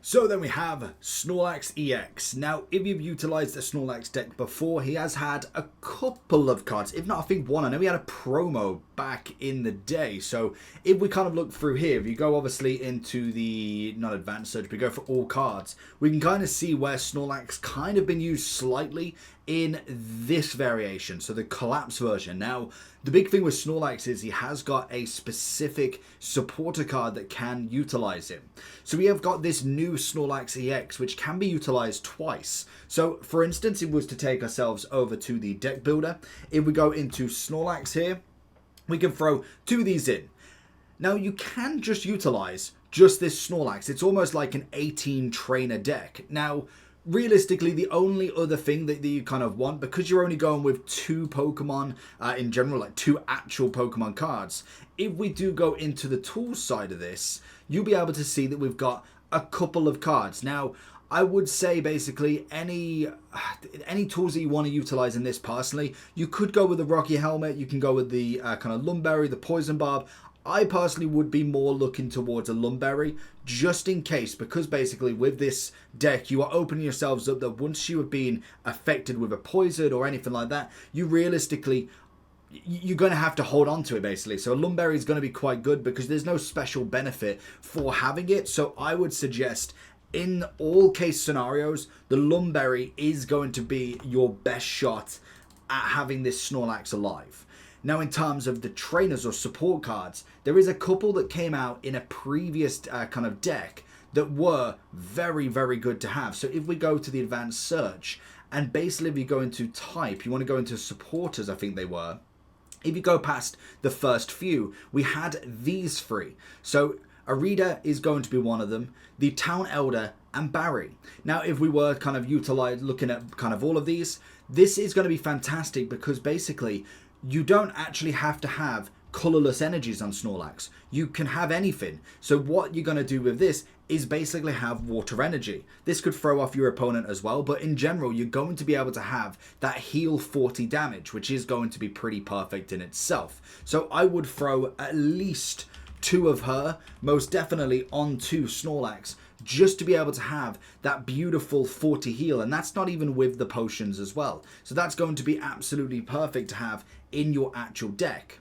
So then we have Snorlax EX. Now, if you've utilised the Snorlax deck before, he has had a couple of cards, if not I think one. I know he had a promo back in the day. So if we kind of look through here, if you go obviously into the, not advanced search, but go for all cards, we can kind of see where Snorlax kind of been used slightly in this variation, so the collapse version. Now, the big thing with Snorlax is he has got a specific supporter card that can utilize him. So we have got this new Snorlax EX, which can be utilized twice. So, for instance, if we was to take ourselves over to the deck builder, if we go into Snorlax here, we can throw two of these in. Now, you can just utilize just this Snorlax. It's almost like an 18 trainer deck. Now, realistically, the only other thing that you kind of want, because you're only going with two Pokemon in general, like two actual Pokemon cards, if we do go into the tools side of this, you'll be able to see that we've got a couple of cards. Now, I would say basically any tools that you want to utilize in this personally, you could go with the Rocky Helmet, you can go with the kind of Lumberry, the Poison Barb. I personally would be more looking towards a Lumberry, just in case, because basically with this deck, you are opening yourselves up that once you have been affected with a poison or anything like that, you realistically, you're going to have to hold on to it basically. So a Lumberry is going to be quite good because there's no special benefit for having it. So I would suggest in all case scenarios, the Lumberry is going to be your best shot at having this Snorlax alive. Now, in terms of the trainers or support cards, there is a couple that came out in a previous kind of deck that were very, very good to have. So if we go to the advanced search, and basically if you go into type, you want to go into supporters, I think they were. If you go past the first few, we had these three. So Arita is going to be one of them, the Town Elder, and Barry. Now, if we were kind of looking at kind of all of these, this is going to be fantastic because basically you don't actually have to have colorless energies on Snorlax. You can have anything. So what you're going to do with this is basically have water energy. This could throw off your opponent as well, but in general, you're going to be able to have that heal 40 damage, which is going to be pretty perfect in itself. So I would throw at least two of her, most definitely onto Snorlax, just to be able to have that beautiful 40 heal, and that's not even with the potions as well. So that's going to be absolutely perfect to have in your actual deck.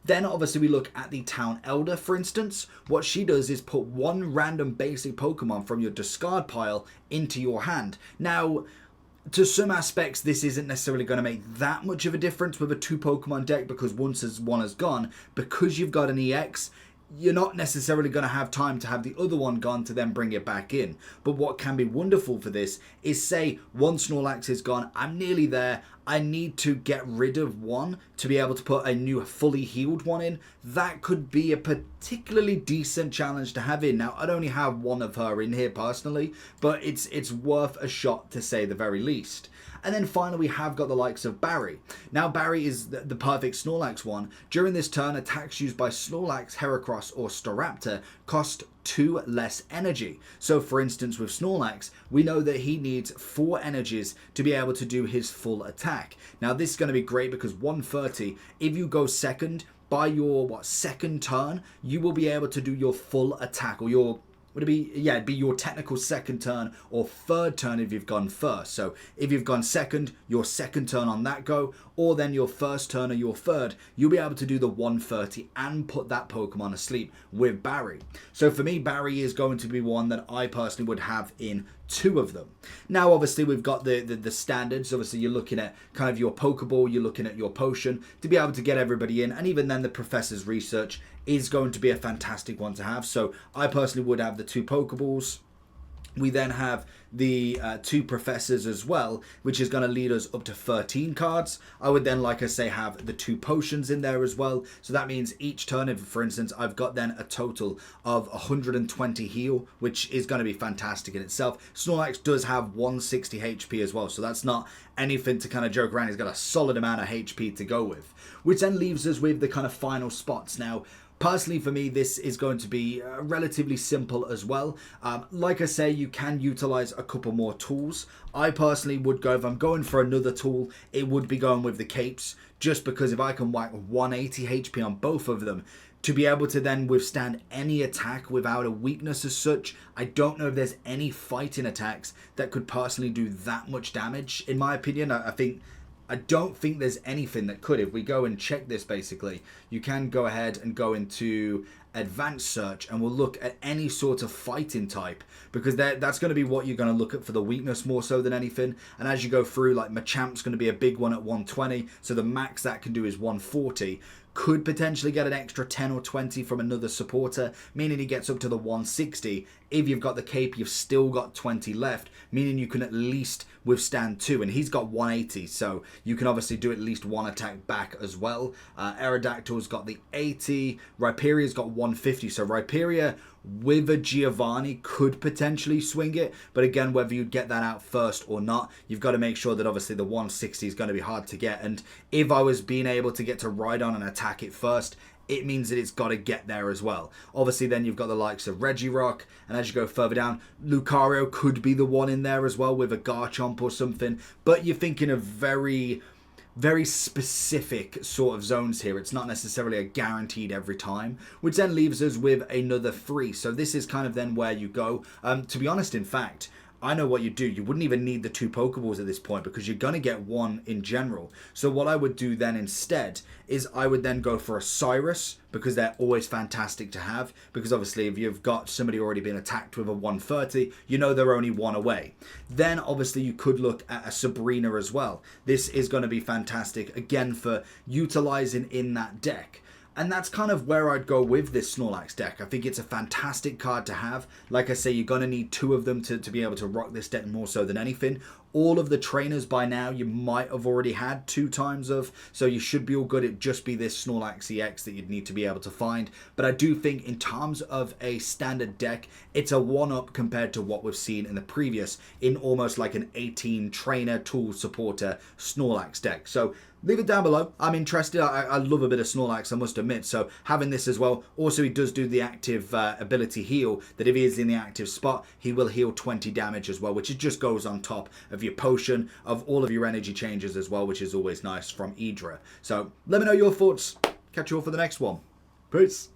Then obviously we look at the Town Elder, for instance. What she does is put one random basic Pokemon from your discard pile into your hand. Now, to some aspects, this isn't necessarily going to make that much of a difference with a two Pokemon deck because once one has gone, because you've got an EX, you're not necessarily going to have time to have the other one gone to then bring it back in. But what can be wonderful for this is, say, one Snorlax is gone, I'm nearly there, I need to get rid of one to be able to put a new fully healed one in. That could be a particularly decent challenge to have in. Now, I'd only have one of her in here personally, but it's worth a shot to say the very least. And then finally, we have got the likes of Barry. Now, Barry is the perfect Snorlax one. During this turn, attacks used by Snorlax, Heracross, or Staraptor cost 2 less energy. So, for instance, with Snorlax, we know that he needs 4 energies to be able to do his full attack. Now, this is going to be great because 130, if you go second, by your, second turn, you will be able to do your full attack, or your... Would it be, yeah, it'd be your technical second turn or third turn if you've gone first. So if you've gone second, your second turn on that go, or then your first turn or your third, you'll be able to do the 130 and put that Pokemon asleep with Barry. So for me, Barry is going to be one that I personally would have in 2 of them. Now, obviously, we've got the standards. Obviously, you're looking at kind of your Pokeball, you're looking at your potion to be able to get everybody in. And even then, the Professor's Research is going to be a fantastic one to have. So I personally would have the 2 Pokeballs. We then have the 2 Professors as well, which is going to lead us up to 13 cards. I would then, like I say, have the 2 Potions in there as well. So that means each turn, if for instance, I've got then a total of 120 heal, which is going to be fantastic in itself. Snorlax does have 160 HP as well, so that's not anything to kind of joke around. He's got a solid amount of HP to go with, which then leaves us with the kind of final spots. Now, personally, for me, this is going to be relatively simple as well. Like I say, you can utilize a couple more tools. I personally would go, if I'm going for another tool, it would be going with the capes, just because if I can whack 180 HP on both of them, to be able to then withstand any attack without a weakness as such. I don't know if there's any fighting attacks that could personally do that much damage, in my opinion. I don't think there's anything that could. If we go and check this, basically, you can go ahead and go into advanced search and we'll look at any sort of fighting type, because that's going to be what you're going to look at for the weakness more so than anything. And as you go through, like Machamp's going to be a big one at 120, so the max that can do is 140. Could potentially get an extra 10 or 20 from another supporter, meaning he gets up to the 160. If you've got the cape, you've still got 20 left, meaning you can at least withstand 2. And he's got 180, so you can obviously do at least 1 attack back as well. Aerodactyl's got the 80. Rhyperia's got 150. So Rhyperia with a Giovanni could potentially swing it, but again, whether you'd get that out first or not, you've got to make sure that obviously the 160 is going to be hard to get. And if I was being able to get to Rhydon and attack it first, it means that it's got to get there as well. Obviously, then you've got the likes of Regirock, and as you go further down, Lucario could be the one in there as well with a Garchomp or something, but you're thinking of very specific sort of zones here. It's not necessarily a guaranteed every time, which then leaves us with another 3. So this is kind of then where you go. To be honest, in fact, I know what you do. You wouldn't even need the 2 Pokeballs at this point because you're going to get 1 in general. So what I would do then instead is I would then go for a Cyrus, because they're always fantastic to have. Because obviously if you've got somebody already been attacked with a 130, you know they're only 1 away. Then obviously you could look at a Sabrina as well. This is going to be fantastic, again, for utilizing in that deck. And that's kind of where I'd go with this Snorlax deck. I think it's a fantastic card to have. Like I say, you're going to need 2 of them to be able to rock this deck more so than anything. All of the trainers by now you might have already had 2 times of, so you should be all good. It'd just be this Snorlax EX that you'd need to be able to find. But I do think in terms of a standard deck, it's a 1-up compared to what we've seen in the previous, in almost like an 18 trainer, tool, supporter Snorlax deck. So leave it down below. I'm interested. I love a bit of Snorlax, I must admit. So having this as well. Also, he does do the active ability heal, that if he is in the active spot, he will heal 20 damage as well, which it just goes on top of your potion, of all of your energy changes as well, which is always nice from Idra. So let me know your thoughts. Catch you all for the next one. Peace.